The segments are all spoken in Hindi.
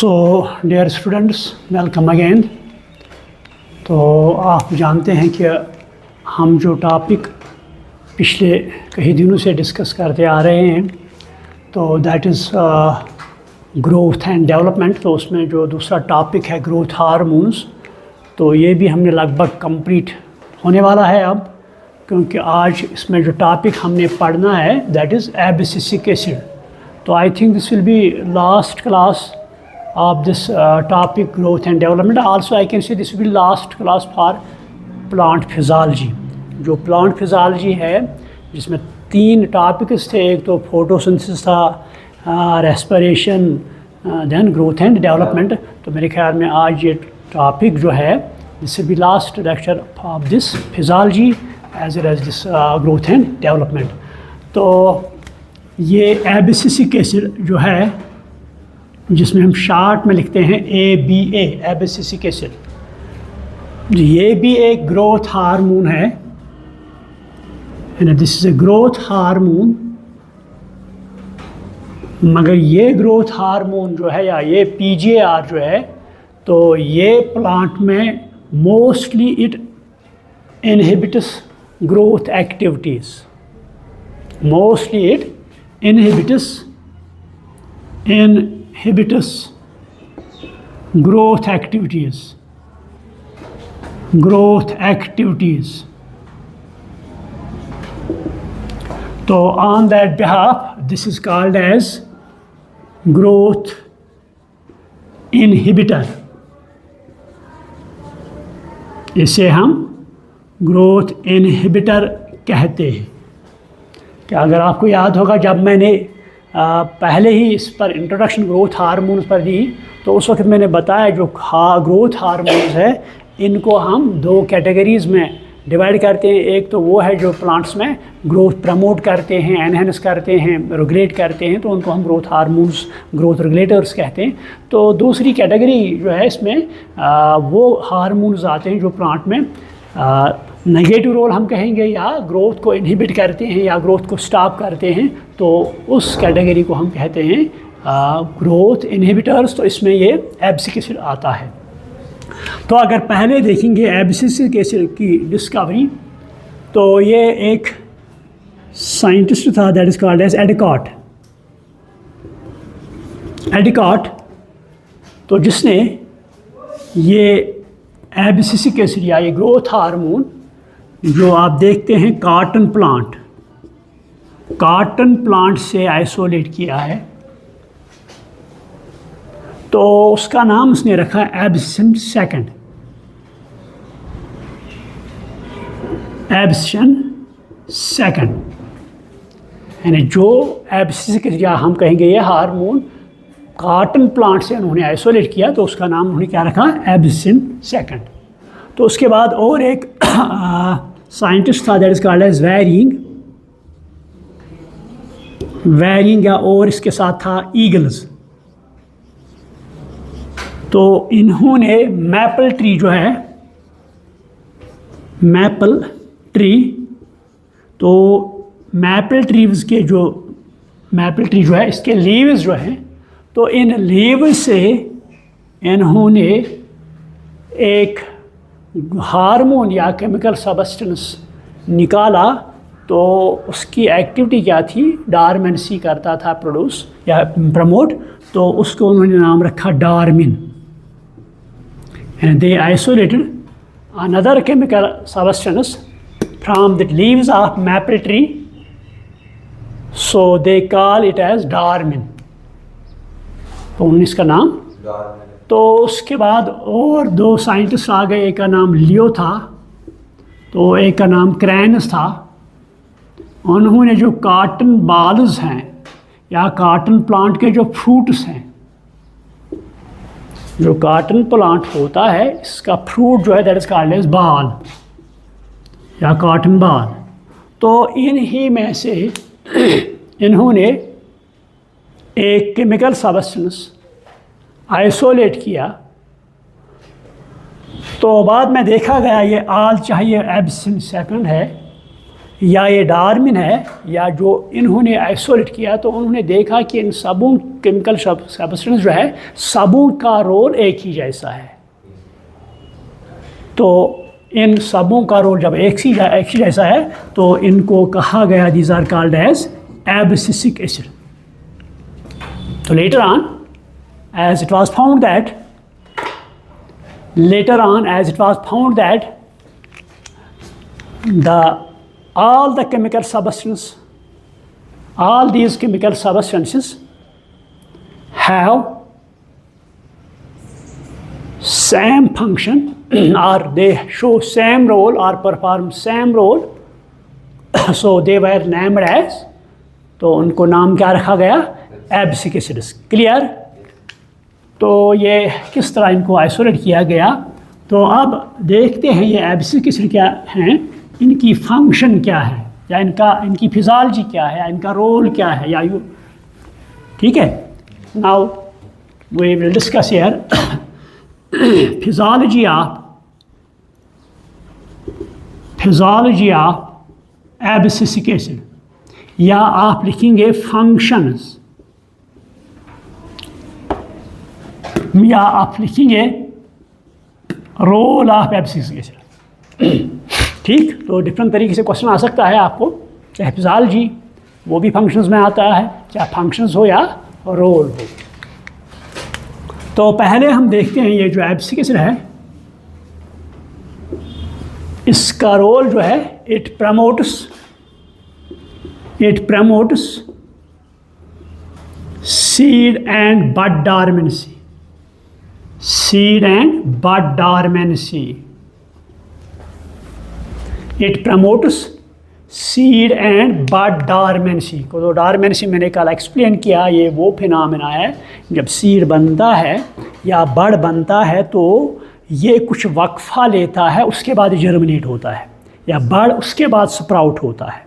सो डियर स्टूडेंट्स, वेलकम अगेन। तो आप जानते हैं कि हम जो टॉपिक पिछले कई दिनों से डिस्कस करते आ रहे हैं तो that is growth and development. तो उसमें जो दूसरा टॉपिक है ग्रोथ हार्मोन्स, तो ये भी हमने लगभग कंप्लीट होने वाला है अब, क्योंकि आज इसमें जो टॉपिक हमने पढ़ना है दैट इज़ एबिसिसिक एसिड। तो I think this will be last class of this topic growth and development. Also I can say this will be last class for plant physiology. जो plant physiology है जिसमें 3 टॉपिक्स थे, एक तो फोटोसिंथेसिस था, respiration, then growth and development. तो मेरे ख्याल में आज ये टॉपिक जो है this will be last lecture of this physiology as well as this growth and development. तो ये एबिसिसिक एसिड जो है जिसमें हम शार्ट में लिखते हैं ABA, एबिसिसिक एसिड, ये भी एक ग्रोथ हार्मोन है, this is a growth hormone. मगर ये ग्रोथ हार्मोन जो है या ये PGR जो है, तो ये प्लांट में mostly it inhibits growth activities, mostly it inhibits growth activities. So on that behalf this is called as growth inhibitor. इसे हम ग्रोथ इनहिबिटर कहते हैं। कि अगर आपको याद होगा जब मैंने पहले ही इस पर इंट्रोडक्शन ग्रोथ हार्मोन्स पर दी, तो उस वक्त मैंने बताया जो ग्रोथ हार्मोन्स है इनको हम 2 कैटेगरीज़ में डिवाइड करते हैं। एक तो वो है जो प्लांट्स में ग्रोथ प्रमोट करते हैं, एनहेंस करते हैं, रेगुलेट करते हैं, तो उनको हम ग्रोथ हार्मोन्स, ग्रोथ रेगुलेटर्स कहते हैं। तो दूसरी कैटेगरी जो है इसमें वो हार्मोन्स आते हैं जो प्लांट में नेगेटिव रोल हम कहेंगे या ग्रोथ को इनहिबिट करते हैं या ग्रोथ को स्टॉप करते हैं, तो उस कैटेगरी को हम कहते हैं ग्रोथ इनहिबिटर्स। तो इसमें ये एबिसिसिक एसिड आता है। तो अगर पहले देखेंगे एबिसिसिक एसिड की डिस्कवरी, तो ये एक साइंटिस्ट था दैट इज़ कॉल्ड एज एडिकॉट। तो जिसने ये एबिसिसिक एसिड या ये ग्रोथ हार्मोन जो आप देखते हैं कॉटन प्लांट से आइसोलेट किया है, तो उसका नाम उसने रखा है एबिसिसन सेकंड। यानी जो एबिसिसिक या हम कहेंगे ये हार्मोन कॉटन प्लांट से उन्होंने आइसोलेट किया, तो उसका नाम उन्होंने क्या रखा, एबिसिसन सेकंड। तो उसके बाद और एक साइंटिस्ट था that is called as Wareing या और इसके साथ था ईगल्स। तो इन्होंने मैपल ट्री जो है, तो मैपल ट्री जो है इसके लीव्स जो हैं, तो इन लीव्स से इन्होंने एक हार्मोन या केमिकल सब्सटेंस निकाला। तो उसकी एक्टिविटी क्या थी, डार्मेंसी करता था प्रोड्यूस या प्रमोट, तो उसको उन्होंने नाम रखा dormin. And they isolated another chemical substance from the leaves of maple tree, so they call it as dormin. तो उन्होंने इसका नाम डार्मिन। तो उसके बाद और 2 साइंटिस्ट आ गए, एक का नाम लियो था, तो एक का नाम क्रैनस था। उन्होंने जो कॉटन बॉल्स हैं या कॉटन प्लांट के जो फ्रूट्स हैं, जो कॉटन प्लांट होता है इसका फ्रूट जो है that is called as boll या कॉटन बॉल। तो इन्हीं में से इन्होंने एक केमिकल सब्सटेंस आइसोलेट किया। तो बाद में देखा गया ये आल चाहिए एबिसिसन सेकंड है, या ये डार्विन है या जो इन्होंने आइसोलेट किया, तो उन्होंने देखा कि इन सबों केमिकल सब्सटेंस जो है सबों का रोल एक ही जैसा है। तो इन सबों का रोल जब एक ही जैसा है तो इनको कहा गया these are called as abscisic acid. तो later on as it was found that all the chemical substances, all these chemical substances have same function or they show same role or perform same role, so they were named as, तो उनको नाम क्या रखा गया? Abscisic acids. क्लियर? तो ये किस तरह इनको आइसोलेट किया गया। तो अब देखते हैं ये एब्सिसिक एसिड क्या हैं, इनकी फंक्शन क्या है, या इनकी फिजियोलॉजी क्या है, या इनका रोल क्या है, या यू। ठीक है, now we will discuss here physiology of abscisic acid, या आप लिखेंगे फंक्शंस, या आप लिखेंगे रोल ऑफ एब्सिसिक एसिड। ठीक, तो डिफरेंट तरीके से क्वेश्चन आ सकता है आपको, चाहे फिजियोलॉजी वो भी फंक्शंस में आता है, चाहे फंक्शंस हो या रोल हो। तो पहले हम देखते हैं ये जो एब्सिसिक एसिड है इसका रोल जो है, it promotes seed and bud dormancy. Seed and bud dormancy. It promotes seed and bud dormancy को। तो डॉर्मेंसी मैंने कल एक्सप्लेन किया, ये वो फिनोमेना है जब सीड बनता है या बड बनता है तो ये कुछ वक्फा लेता है, उसके बाद जर्मिनेट होता है, या बड उसके बाद स्प्राउट होता है।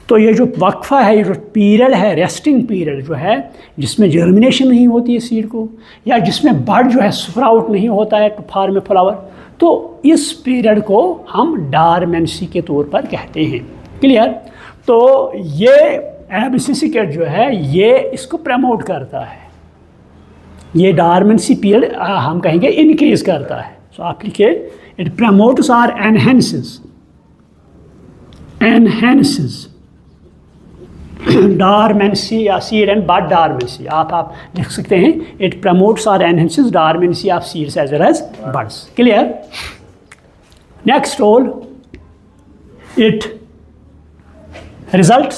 तो ये जो वक्फा है, ये जो पीरियड है, रेस्टिंग पीरियड जो है, जिसमें जर्मिनेशन नहीं होती है सीड को, या जिसमें बड जो है स्प्राउट नहीं होता है टू फॉर्म ए फ्लावर, तो इस पीरियड को हम डॉर्मेंसी के तौर पर कहते हैं। क्लियर? तो ये एब्सिसिक एसिड जो है ये इसको प्रमोट करता है, ये डॉर्मेंसी पीरियड हम कहेंगे इंक्रीज करता है। सो आप लिखिए, इट प्रमोट्स और एनहेंसेस डॉर्मेंसी या सीड एंड बड डॉर्मेंसी। आप लिख सकते हैं, इट प्रमोट्स और enhances dormancy of seeds as well as buds. Clear? Next role, it results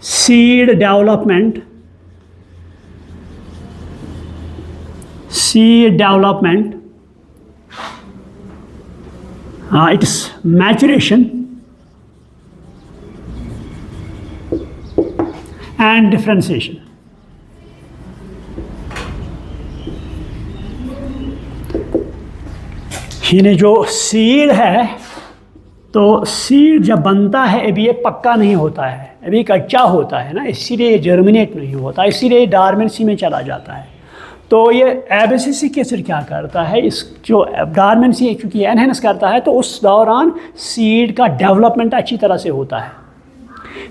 seed development its maturation and differentiation. यानी जो सीड है, तो सीड जब बनता है अभी ये पक्का नहीं होता है, अभी कच्चा होता है ना, इसीलिए जर्मिनेट नहीं होता, इसीलिए डॉर्मेंसी में चला जाता है। तो ये एब्सिसिक एसिड क्या करता है, इस जो डॉर्मेंसी चूँकि एनहेंस करता है, तो उस दौरान सीड का डेवलपमेंट अच्छी तरह से होता है,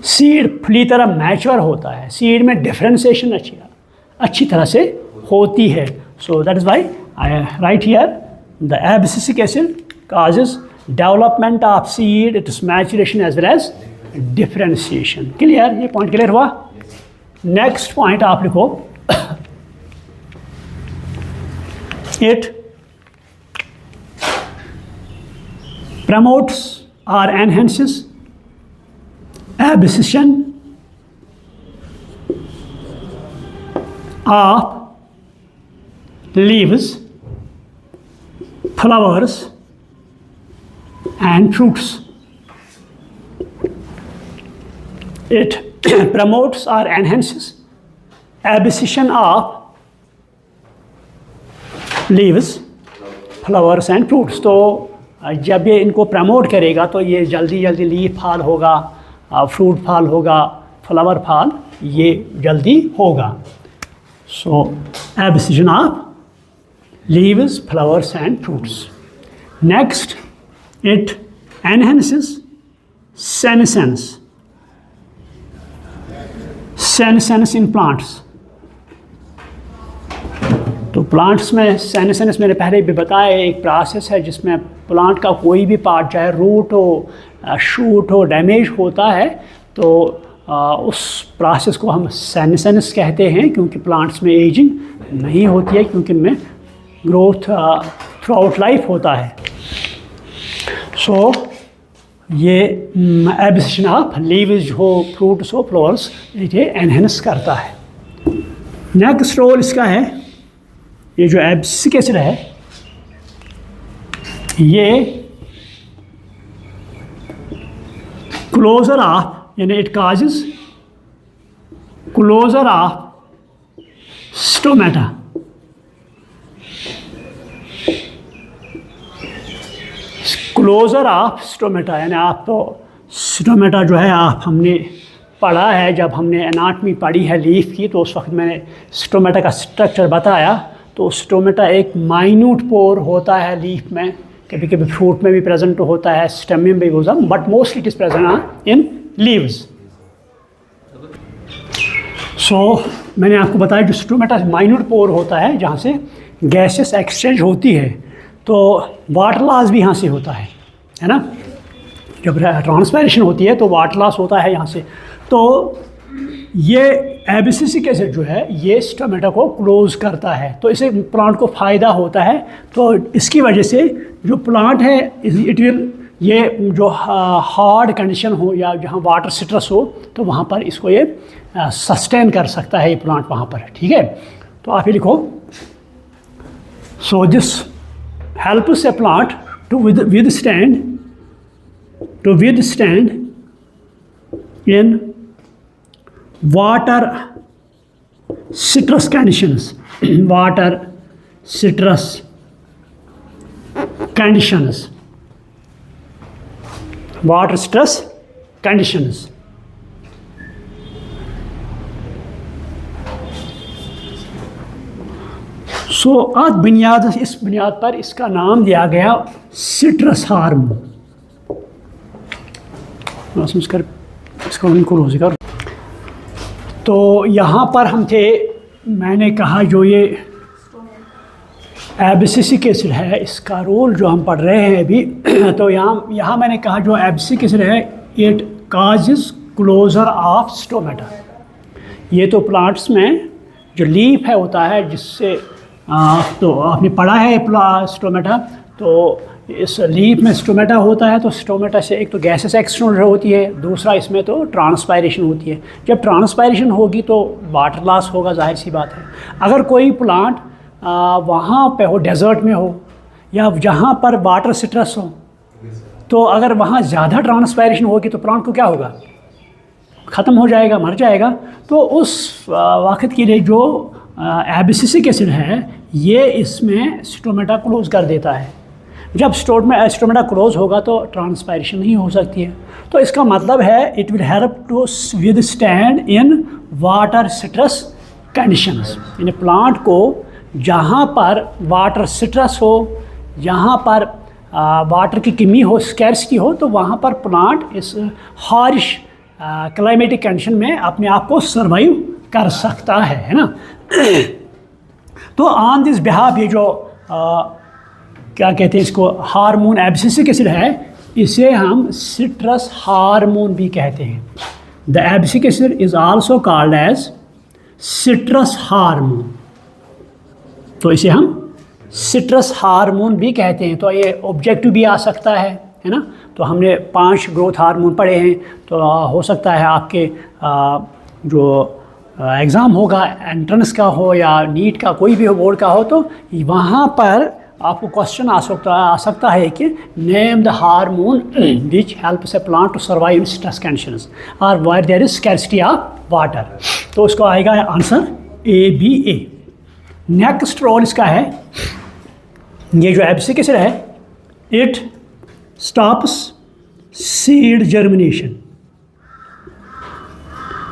सीड फुली तरह मैच्योर होता है, सीड में डिफरेंशिएशन अच्छी तरह से होती है। So that is why I right here the abscisic acid causes development of seed, its maturation as well as differentiation. Clear? ये पॉइंट क्लियर हुआ? नेक्स्ट पॉइंट आप लिखो, it promotes or enhances abscission of leaves, flowers and fruits. It promotes or enhances abscission of leaves, flowers and fruits. तो जब ये इनको प्रमोट करेगा तो ये जल्दी जल्दी लीफ फॉल होगा, फ्रूट फॉल होगा, फ्लावर फॉल ये जल्दी होगा। So abscission of leaves, flowers and fruits. Next, it enhances senescence in plants। तो प्लांट्स में सेनेसेंस मैंने पहले भी बताया एक प्रोसेस है जिसमें प्लांट का कोई भी पार्ट चाहे रूट हो, शूट हो, डैमेज होता है तो उस प्रोसेस को हम सेनेसेंस कहते हैं, क्योंकि प्लांट्स में एजिंग नहीं होती है, क्योंकि इनमें ग्रोथ थ्रू आउट लाइफ होता है। सो ये एब्सिशन ऑफ लीव्स हो, फ्रूट्स हो, फ्लावर्स, ये एनहेंस करता है। नेक्स्ट रोल इसका है, ये जो एब्सिसिक एसिड है ये क्लोजर ऑफ, यानी it causes closure of stomata. Closure of stomata यानी आप तो स्टोमेटा जो है आप हमने पढ़ा है, जब हमने एनाटमी पढ़ी है लीफ की तो उस वक्त मैंने स्टोमेटा का स्ट्रक्चर बताया। तो स्टोमेटा एक माइन्यूट पोर होता है लीफ में, कभी कभी फ्रूट में भी प्रेजेंट होता है, स्टेम में भी होता है, but mostly it is present in leaves. So मैंने आपको बताया जो स्टोमेटा माइन्यूट पोर होता है जहाँ से गैसेस एक्सचेंज होती है, तो वाटर लॉस भी यहाँ से होता है ना। जब ट्रांसपायरेशन होती है तो वाटर लॉस होता है यहाँ से। तो ये एब्सिसिक एसिड जो है ये स्टोमेटा को क्लोज करता है, तो इसे प्लांट को फ़ायदा होता है। तो इसकी वजह से जो प्लांट है इट विल, ये जो हार्ड कंडीशन हो या जहाँ वाटर स्ट्रेस हो तो वहाँ पर इसको ये सस्टेन कर सकता है ये प्लांट वहाँ पर। ठीक है, तो आप ये लिखो, so this helps a plant to withstand in water stress conditions water stress conditions। So इस बुनियाद पर इसका नाम दिया गया सिट्रस हार्मोन। इसको क्लोज कर। तो यहाँ पर हम थे, मैंने कहा जो ये एब्सिसिक एसिड है इसका रोल जो हम पढ़ रहे हैं अभी तो यहाँ मैंने कहा जो एब्सिसिक एसिड है it causes closure of stomata. ये तो प्लांट्स में जो लीफ है होता है जिससे तो आपने पढ़ा है स्टोमेटा, तो इस लीफ में स्टोमेटा होता है। तो स्टोमेटा से एक तो गैसेस एक्सचेंज होती है, दूसरा इसमें तो ट्रांसपायरेशन होती है। जब ट्रांसपायरेशन होगी तो वाटर लॉस होगा, जाहिर सी बात है। अगर कोई प्लांट वहाँ पे हो, डेजर्ट में हो या जहाँ पर वाटर स्ट्रेस हो, तो अगर वहाँ ज़्यादा ट्रांसपायरेशन होगी तो प्लांट को क्या होगा, ख़त्म हो जाएगा, मर जाएगा। तो उस वक्त के लिए जो एब्सिसिक एसिड है ये इसमें स्टोमेटा क्लोज कर देता है। जब स्टोमेटा क्लोज होगा तो ट्रांसपायरेशन नहीं हो सकती है। तो इसका मतलब है it will help to withstand in water stress conditions. यानी प्लांट को जहाँ पर वाटर स्ट्रेस हो, जहाँ पर वाटर की कमी हो, स्कैर्सिटी हो, तो वहाँ पर प्लांट इस हार्श क्लाइमेटिक कंडीशन में अपने आप को सर्वाइव कर सकता है ना। तो ऑन दिस बिहाफ ये जो क्या कहते हैं इसको, हार्मोन एब्सिसिक एसिड है, इसे हम सिट्रस हार्मोन भी कहते हैं। The abscisic acid is also called as stress hormone. तो इसे हम सिट्रस हार्मोन भी कहते हैं। तो ये ऑब्जेक्टिव भी आ सकता है ना। तो हमने 5 ग्रोथ हार्मोन पढ़े हैं, तो हो सकता है आपके जो एग्ज़ाम होगा, एंट्रेंस का हो या नीट का कोई भी हो, बोर्ड का हो, तो वहाँ पर आपको क्वेश्चन आ सकता है कि name the hormone which helps a plant to survive in stress conditions और where there is scarcity of water. तो उसको आएगा आंसर ABA। नेक्स्ट रोल इसका है, ये जो एब्सिसिक एसिड है it stops seed germination.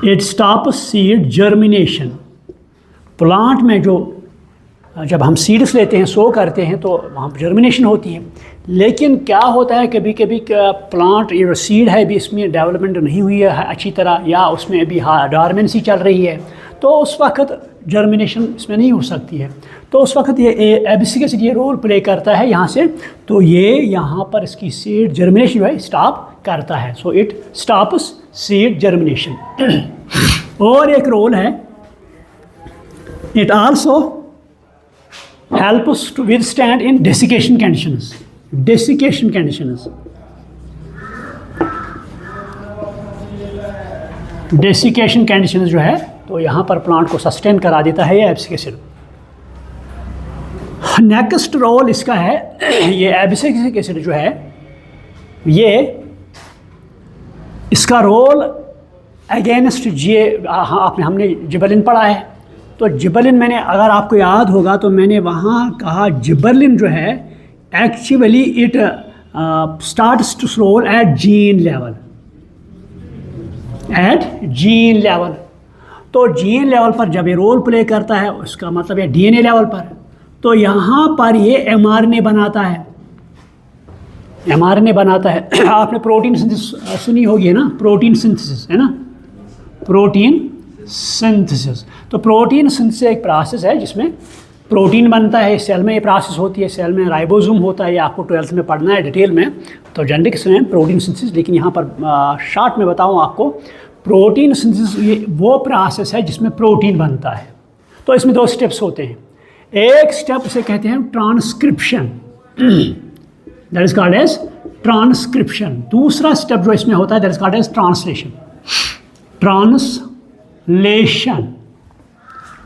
It stops seed germination. Plant में जो जब हम सीड्स लेते हैं, सो करते हैं, तो वहाँ जर्मिनेशन होती है। लेकिन क्या होता है, कभी कभी प्लांट ये सीड है भी इसमें डेवलपमेंट नहीं हुई है अच्छी तरह, या उसमें अभी डॉर्मेंसी चल रही है, तो उस वक्त जर्मिनेशन इसमें नहीं हो सकती है। तो उस वक्त ये एबिसिक एसिड ये रोल प्ले करता है यहाँ से, तो ये यहाँ पर इसकी सीड जर्मिनेशन जो है स्टॉप करता है। So it stops seed germination. और एक रोल है, it also helps to withstand in desiccation conditions. Desiccation conditions. Desiccation conditions जो है, तो यहाँ पर प्लांट को सस्टेन करा देता है ये एबिसिक एसिड। नेक्स्ट रोल इसका है, ये एबिसिक एसिड जो है, ये इसका रोल अगेंस्ट हमने जिबरलिन पढ़ा है। तो जिबरलिन मैंने, अगर आपको याद होगा तो मैंने वहाँ कहा जिबरलिन जो है actually it starts to role at gene level, at gene level. तो जीन लेवल पर जब ये रोल प्ले करता है, उसका मतलब है डीएनए लेवल पर, तो यहाँ पर ये एमआरएनए बनाता है, एमआरएनए बनाता है। आपने प्रोटीन सिंथेसिस सुनी होगी है ना, प्रोटीन सिंथेसिस है ना, प्रोटीन सिंथेसिस। तो प्रोटीन सिंथेसिस एक प्रोसेस है जिसमें प्रोटीन बनता है, सेल में ये प्रोसेस होती है, सेल में राइबोसोम होता है, ये आपको 12th में पढ़ना है डिटेल में, तो जेनेटिक्स में प्रोटीन सिंथेसिस। लेकिन यहाँ पर शॉर्ट में बताऊँ आपको, प्रोटीन सिंथेसिस ये वो प्रोसेस है जिसमें प्रोटीन बनता है। तो इसमें 2 स्टेप्स होते हैं। एक स्टेप उसे कहते हैं transcription, that is called as transcription. दूसरा स्टेप जो इसमें होता है that is called as translation, translation.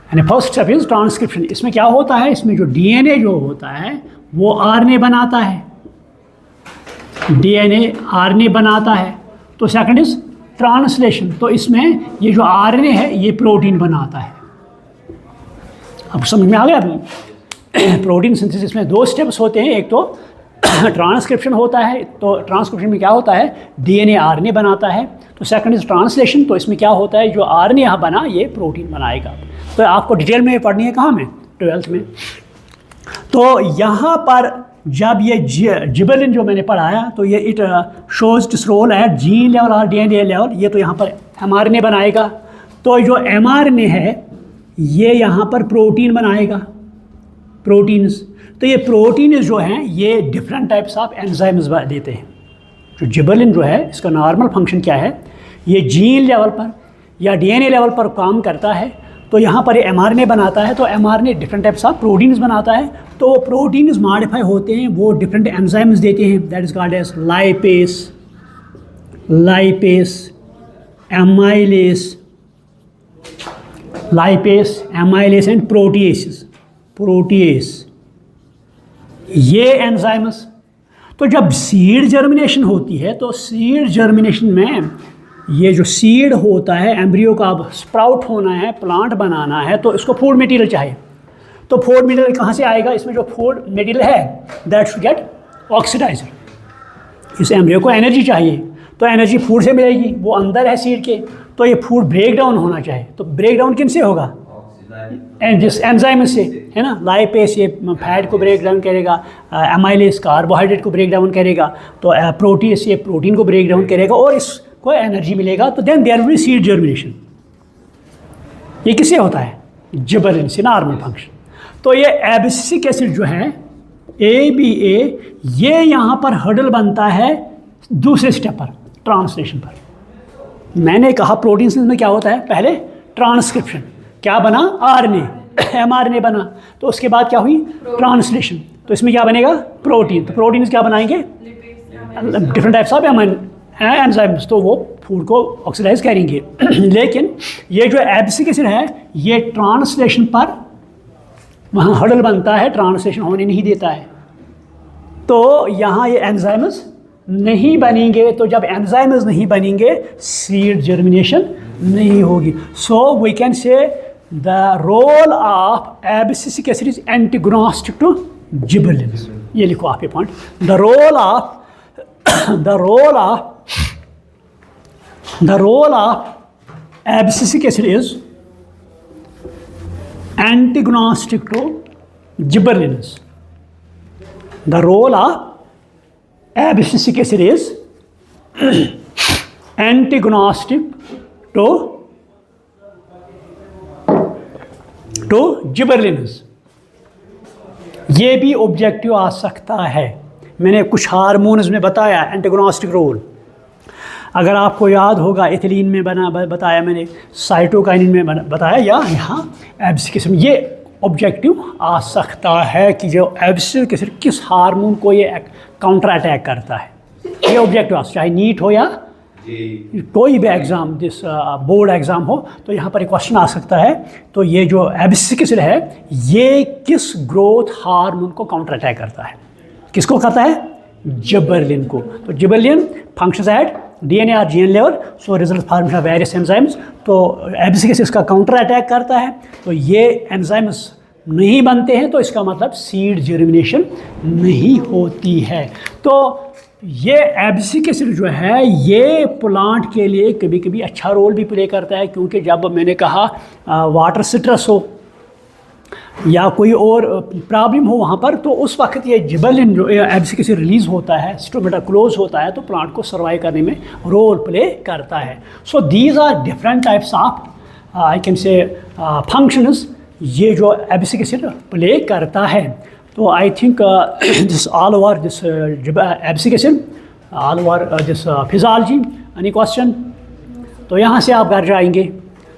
यानी फर्स्ट स्टेप इज ट्रांसक्रिप्शन। इसमें क्या होता है, इसमें जो डीएनए जो होता है वो आरएनए बनाता है, डीएनए आरएनए बनाता है। तो सेकंड इज ट्रांसलेशन, तो इसमें ये जो आरएनए है ये प्रोटीन बनाता है। अब समझ में आ गया? प्रोटीन सिंथेसिस में 2 स्टेप्स होते हैं, एक तो ट्रांसक्रिप्शन होता है, तो ट्रांसक्रिप्शन में क्या होता है, डीएनए आरएनए बनाता है। तो सेकंड इज ट्रांसलेशन, तो इसमें क्या होता है, जो आरएनए यहाँ बना ये प्रोटीन बनाएगा। तो आपको डिटेल में पढ़नी है कहाँ में, 12th में। तो यहाँ पर जब ये जिबरलिन जो मैंने पढ़ाया, तो ये it shows this role at gene level और डीएनए लेवल। ये तो यहाँ पर एमआरएनए बनाएगा, तो जो एमआरएनए है ये यहाँ पर प्रोटीन बनाएगा, प्रोटीन्स। तो ये प्रोटीन जो हैं ये डिफरेंट टाइप्स ऑफ एंजाइम्स देते हैं। जो जिबरलिन जो है इसका नॉर्मल फंक्शन क्या है, ये जीन लेवल पर या डीएनए लेवल पर काम करता है। तो यहाँ पर ये एमआरएनए बनाता है, तो mRNA different types of proteins बनाता है। तो वो प्रोटीन्स मॉडिफाई होते हैं, वो डिफरेंट एंजाइम्स देते हैं, that is called as lipase, amylase and protease, ये एंजाइम्स। तो जब सीड जर्मिनेशन होती है, तो सीड जर्मिनेशन में ये जो सीड होता है, एम्ब्रियो का अब स्प्राउट होना है, प्लांट बनाना है, तो इसको फूड मटेरियल चाहिए। तो फूड मटेरियल कहाँ से आएगा, इसमें जो फूड मटेरियल है दैट शुड गेट ऑक्सीडाइज्ड। इस एम्ब्रियो को एनर्जी चाहिए, तो एनर्जी फूड से मिलेगी, वो अंदर है सीड के। तो ये फूड ब्रेक डाउन होना चाहिए, तो ब्रेक डाउन किन से होगा, जिस एंजाइम से, है ना। लाइपेस ये फैट को ब्रेक डाउन करेगा, एमाइलेस कार्बोहाइड्रेट को ब्रेक डाउन करेगा, तो प्रोटीस ये प्रोटीन को ब्रेक डाउन करेगा और इसको एनर्जी मिलेगा। तो then there will be seed germination. ये किससे होता है, जिबरलिन से, नॉर्मल फंक्शन। तो ये एबिसिक एसिड जो है ABA, ये यहाँ पर हर्डल बनता है दूसरे स्टेप पर, ट्रांसलेशन पर। मैंने कहा प्रोटीन सिंथेसिस में क्या होता है, पहले ट्रांसक्रिप्शन, क्या बना, आरएनए, एमआरएनए बना। तो उसके बाद क्या हुई, ट्रांसलेशन। तो इसमें क्या बनेगा, प्रोटीन। तो प्रोटीन क्या बनाएंगे, डिफरेंट टाइप्स ऑफ एंजाइम्स, तो वो फूड को ऑक्सीडाइज करेंगे। लेकिन ये जो एबिसिक एसिड है ये ट्रांसलेशन पर वहाँ हर्डल बनता है, ट्रांसलेशन होने नहीं देता है। तो यहाँ ये एंजाइम्स नहीं बनेंगे। तो जब एंजाइम्स नहीं बनेंगे, सीड जर्मिनेशन नहीं होगी। So we can say the role of abscisic acid is antagonistic to gibberellin. ये लिखो आप ये point, the role of abscisic acid is antagonistic to gibberellins. The role of abscisic acid is antagonistic to gibberellins. ये भी ऑब्जेक्टिव आ सकता है। मैंने कुछ हार्मोन्स में बताया एंटागोनिस्टिक रोल। अगर आपको याद होगा एथिलीन में बताया मैंने, साइटोकाइनिन में बताया, या यहाँ एब्सिसिक एसिड, ये ऑब्जेक्टिव आ सकता है कि जो एब्सिसिक एसिड किस हार्मोन को ये काउंटर अटैक करता है। ये ऑब्जेक्टिव, चाहे नीट हो या कोई भी एग्ज़ाम, जिस बोर्ड एग्ज़ाम हो, तो यहाँ पर एक क्वेश्चन आ सकता है। तो ये जो एब्सिसिक एसिड है ये किस ग्रोथ हार्मोन को काउंटर अटैक करता है? किसको करता है? जिबरेलिन को। तो जिबरेलिन फंक्शंस एट डीएनए और gene level, so result formation of various enzymes. तो एब्सिसिक एसिड इसका काउंटर अटैक करता है, तो ये एंजाइम्स नहीं बनते हैं, तो इसका मतलब सीड जर्मिनेशन नहीं होती है। तो ये एब्सिसिक एसिड जो है ये प्लांट के लिए कभी कभी अच्छा रोल भी प्ले करता है, क्योंकि जब मैंने कहा वाटर स्ट्रेस हो या कोई और प्रॉब्लम हो वहाँ पर, तो उस वक्त ये जिबरेलिन जो एब्सिसिक एसिड रिलीज़ होता है, स्टोमेटा क्लोज होता है, तो प्लांट को सर्वाइव करने में रोल प्ले करता है। So these are different types of I can say functions ये जो एब्सिसिक एसिड प्ले करता है। तो I think this all over this abscisic acid, all over this physiology. Any question? तो यहाँ से आप घर जाएंगे,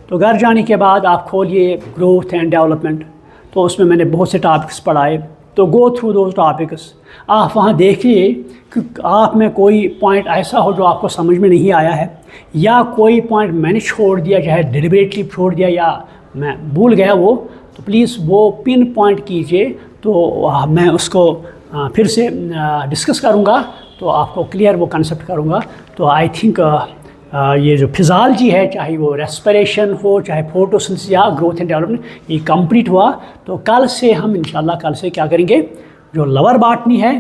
तो घर जाने के बाद आप खोलिए ग्रोथ एंड डेवलपमेंट, तो उसमें मैंने बहुत से टॉपिक्स पढ़ाए, तो गो थ्रू दोज टॉपिक्स। आप वहाँ देखिए कि आप में कोई पॉइंट ऐसा हो जो आपको समझ में नहीं आया है, या कोई पॉइंट मैंने छोड़ दिया, चाहे डिलिबरेटली छोड़ दिया या मैं भूल गया वो, तो प्लीज़ वो पिन पॉइंट कीजिए, तो मैं उसको फिर से डिस्कस करूँगा, तो आपको क्लियर वो कंसेप्ट करूँगा। तो आई थिंक ये जो फिजियोलॉजी है, चाहे वो रेस्पिरेशन हो, चाहे फोटोसिंथेसिस या ग्रोथ एंड डेवलपमेंट, ये कंप्लीट हुआ। तो कल से हम इंशाल्लाह कल से क्या करेंगे, जो लवर बॉटनी है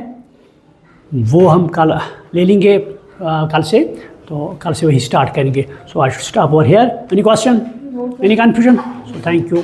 वो हम कल ले लेंगे कल से, तो कल से वही स्टार्ट करेंगे। So I should stop over here. Any question, any confusion? So thank you.